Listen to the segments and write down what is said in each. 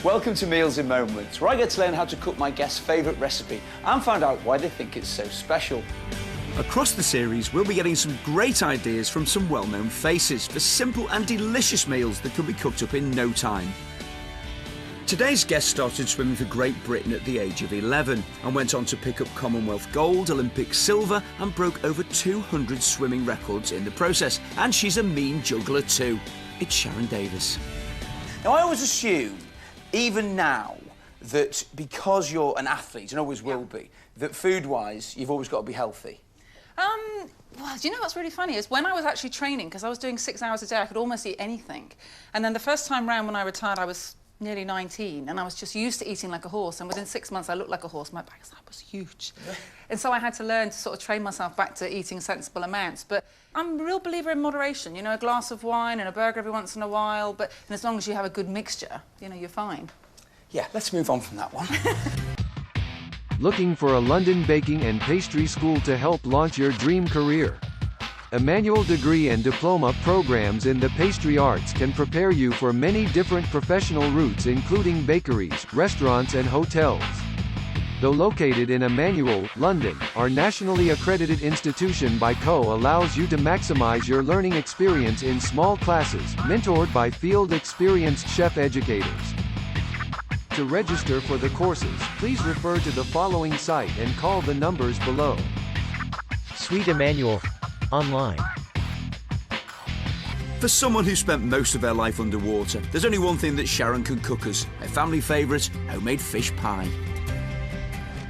Welcome to Meals in Moments, where I get to learn how to cook my guests' favourite recipe and find out why they think it's so special. Across the series, we'll be getting some great ideas from some well-known faces for simple and delicious meals that can be cooked up in no time. Today's guest started swimming for Great Britain at the age of 11 and went on to pick up Commonwealth gold, Olympic silver and broke over 200 swimming records in the process. And she's a mean juggler too. It's Sharon Davis. Now, I always assume, even now, that because you're an athlete, and always will be, that food-wise, you've always got to be healthy. Well, do you know what's really funny is when I was actually training, because I was doing 6 hours a day, I could almost eat anything. And then the first time round when I retired, I was nearly 19, and I was just used to eating like a horse, and within 6 months I looked like a horse. My backside was huge. And so I had to learn to sort of train myself back to eating sensible amounts. But I'm a real believer in moderation, you know, a glass of wine and a burger every once in a while, and as long as you have a good mixture, you know, you're fine. Yeah, let's move on from that one. Looking for a London baking and pastry school to help launch your dream career? Emmanuel degree and diploma programs in the pastry arts can prepare you for many different professional routes, including bakeries, restaurants and hotels. Though located in Emmanuel, London, our nationally accredited institution by CO allows you to maximize your learning experience in small classes, mentored by field experienced chef educators. To register for the courses, please refer to the following site and call the numbers below. Sweet Emmanuel. Online. For someone who spent most of their life underwater, there's only one thing that Sharon can cook us, a family favourite, homemade fish pie.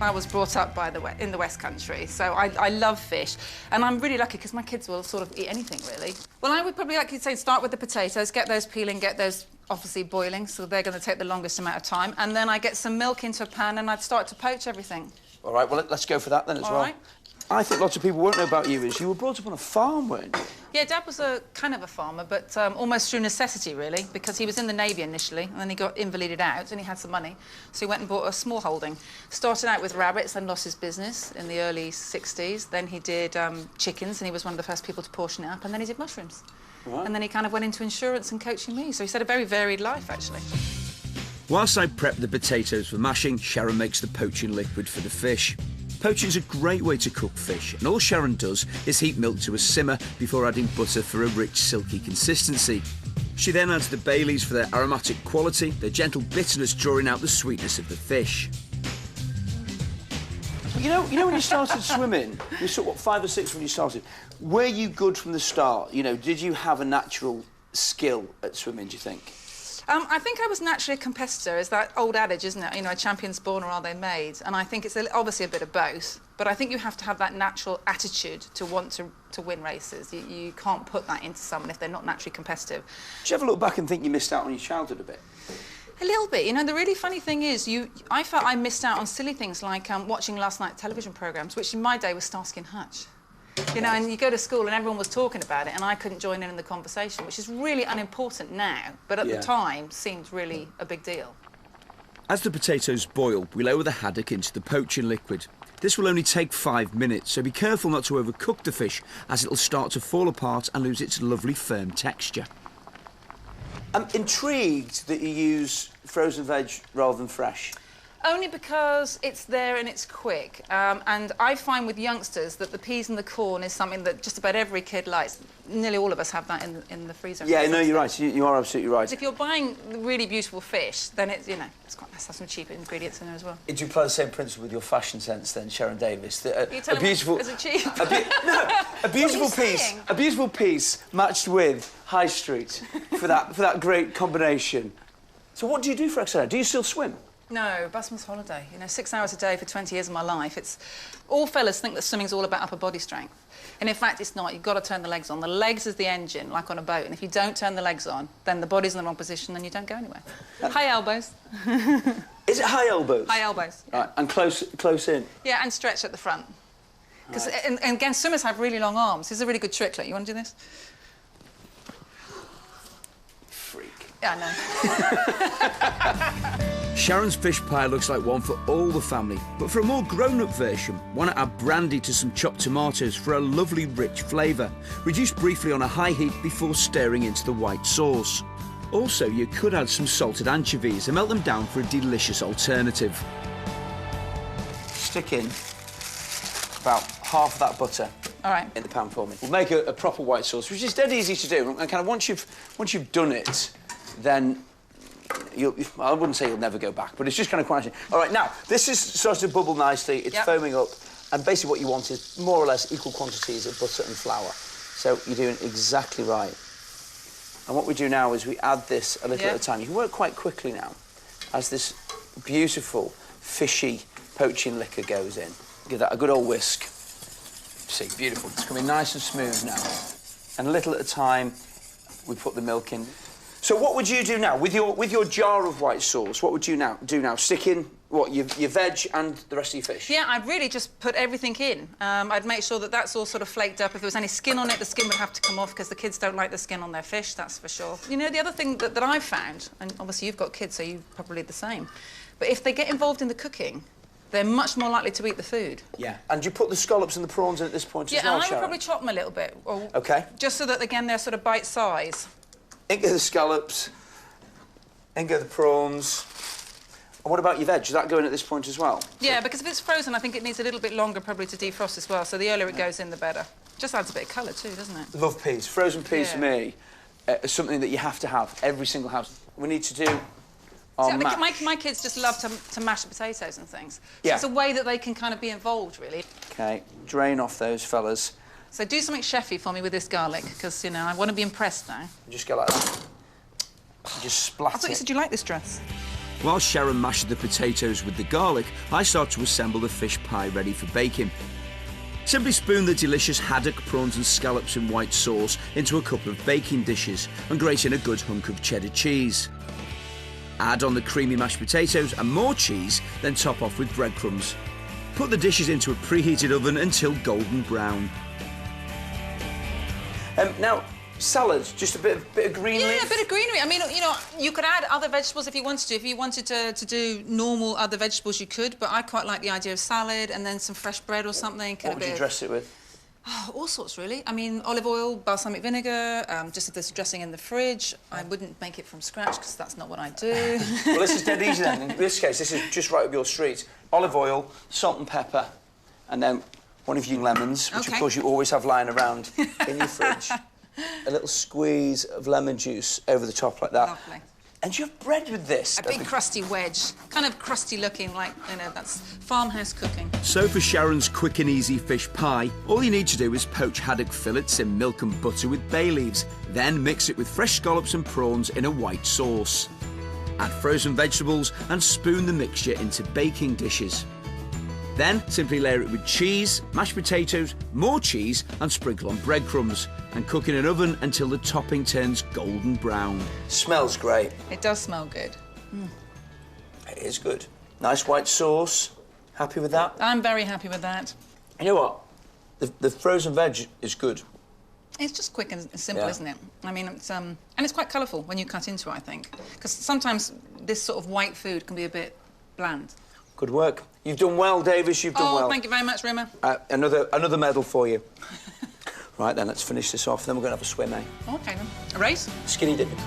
I was brought up in the West Country, so I love fish. And I'm really lucky because my kids will sort of eat anything, really. Well, I would probably, like you say, start with the potatoes, get those peeling, get those obviously boiling, so they're going to take the longest amount of time. And then I get some milk into a pan and I'd start to poach everything. All right, well, let's go for that then as well. All right. I think lots of people won't know about you is you were brought up on a farm, weren't you? Yeah, Dad was a kind of a farmer, but almost through necessity, really, because he was in the Navy initially, and then he got invalided out, and he had some money, so he went and bought a small holding. Started out with rabbits and lost his business in the early 60s. Then he did chickens, and he was one of the first people to portion it up, and then he did mushrooms. Right. And then he kind of went into insurance and coaching me, so he's had a very varied life, actually. Whilst I prep the potatoes for mashing, Sharon makes the poaching liquid for the fish. Poaching is a great way to cook fish, and all Sharon does is heat milk to a simmer before adding butter for a rich, silky consistency. She then adds the bay leaves for their aromatic quality, their gentle bitterness drawing out the sweetness of the fish. You know when you started swimming, you were sort of, what, 5 or 6 when you started, were you good from the start? You know, did you have a natural skill at swimming, do you think? I think I was naturally a competitor. It's that old adage, isn't it? You know, a champion's born or are they made? And I think it's obviously a bit of both. But I think you have to have that natural attitude to want to win races. You can't put that into someone if they're not naturally competitive. Do you ever look back and think you missed out on your childhood a bit? A little bit. You know, the really funny thing is, I felt I missed out on silly things like watching last night television programmes, which in my day was Starsky and Hutch. You know, and you go to school and everyone was talking about it and I couldn't join in the conversation, which is really unimportant now, but at the time seemed really a big deal. As the potatoes boil, we lower the haddock into the poaching liquid. This will only take 5 minutes, so be careful not to overcook the fish, as it'll start to fall apart and lose its lovely firm texture. I'm intrigued that you use frozen veg rather than fresh. Only because it's there and it's quick. And I find with youngsters that the peas and the corn is something that just about every kid likes. Nearly all of us have that in the freezer. Yeah, no, you're right. You are absolutely right. If you're buying really beautiful fish, then it's, you know, it's quite nice to have some cheap ingredients in there as well. Do you apply the same principle with your fashion sense then, Sharon Davis? That a beautiful... Is it cheap? A beautiful piece matched with High Street for that great combination. So what do you do for exercise? Do you still swim? No, busman's holiday. You know, 6 hours a day for 20 years of my life. It's... All fellas think that swimming's all about upper body strength. And in fact, it's not. You've got to turn the legs on. The legs is the engine, like on a boat. And if you don't turn the legs on, then the body's in the wrong position and you don't go anywhere. High elbows. Is it high elbows? High elbows. Yeah. Right, and close in? Yeah, and stretch at the front. Because, and again, swimmers have really long arms. This is a really good trick. Look, you want to do this? Freak. Yeah, I know. Sharon's fish pie looks like one for all the family, but for a more grown-up version, why not add brandy to some chopped tomatoes for a lovely rich flavour, reduced briefly on a high heat before stirring into the white sauce. Also, you could add some salted anchovies and melt them down for a delicious alternative. Stick in about half of that butter. All right. In the pan for me. We'll make a proper white sauce, which is dead easy to do. And kind of once you've done it, then I wouldn't say you'll never go back, but it's just kind of quite. All right, now this is starting to bubble nicely. It's foaming up, and basically what you want is more or less equal quantities of butter and flour. So you're doing exactly right. And what we do now is we add this a little at a time. You can work quite quickly now, as this beautiful fishy poaching liquor goes in. Give that a good old whisk. See, beautiful. It's coming nice and smooth now. And a little at a time, we put the milk in. So what would you do now with your jar of white sauce? What would you do now? Stick in what your veg and the rest of your fish? Yeah, I'd really just put everything in. I'd make sure that that's all sort of flaked up. If there was any skin on it, the skin would have to come off because the kids don't like the skin on their fish. That's for sure. You know, the other thing that I've found, and obviously you've got kids, so you probably the same. But if they get involved in the cooking, they're much more likely to eat the food. Yeah. And you put the scallops and the prawns in at this point as well, Yeah, and I would Sharon? probably chop them a little bit. OK. Just so that, again, they're sort of bite size. In go the scallops. In go the prawns. And what about your veg? Does that go in at this point as well? Yeah, because if it's frozen, I think it needs a little bit longer probably to defrost as well. So the earlier it goes in, the better. Just adds a bit of colour too, doesn't it? Love peas. Frozen peas for me is something that you have to have. Every single house. We need to do our mash. My kids just love to mash potatoes and things. So Yeah. it's a way that they can kind of be involved, really. OK, drain off those fellas. So do something chefy for me with this garlic, because, you know, I want to be impressed now. Just go like that. Just splat I thought you said you liked this dress. While Sharon mashed the potatoes with the garlic, I start to assemble the fish pie ready for baking. Simply spoon the delicious haddock, prawns and scallops in white sauce into a couple of baking dishes and grate in a good hunk of cheddar cheese. Add on the creamy mashed potatoes and more cheese, then top off with breadcrumbs. Put the dishes into a preheated oven until golden brown. Now, salad, just a bit of greenery? Yeah, a bit of greenery. I mean, you know, you could add other vegetables if you wanted to. If you wanted to do normal other vegetables, you could, but I quite like the idea of salad and then some fresh bread or something. What would you dress it with? Oh, all sorts, really. I mean, olive oil, balsamic vinegar, just if there's dressing in the fridge. I wouldn't make it from scratch, because that's not what I do. Well, this is dead easy, then. In this case, this is just right up your street. Olive oil, salt and pepper, and then one of your lemons, which, of course, you always have lying around in your fridge. A little squeeze of lemon juice over the top like that. Lovely. And you have bread with this. A big crusty wedge. Kind of crusty looking, like, you know, that's farmhouse cooking. So for Sharon's quick and easy fish pie, all you need to do is poach haddock fillets in milk and butter with bay leaves, then mix it with fresh scallops and prawns in a white sauce. Add frozen vegetables and spoon the mixture into baking dishes. Then simply layer it with cheese, mashed potatoes, more cheese and sprinkle on breadcrumbs and cook in an oven until the topping turns golden brown. Smells great. It does smell good. It is good. Nice white sauce. Happy with that? I'm very happy with that. You know what? The frozen veg is good. It's just quick and simple, isn't it? I mean, it's and it's quite colourful when you cut into it, I think. Because sometimes this sort of white food can be a bit bland. Good work. You've done well, Davis. You've done well. Oh, thank you very much, Rimmer. Another medal for you. Right, then, let's finish this off. Then we're going to have a swim, eh? OK, then. A race? Skinny dipping.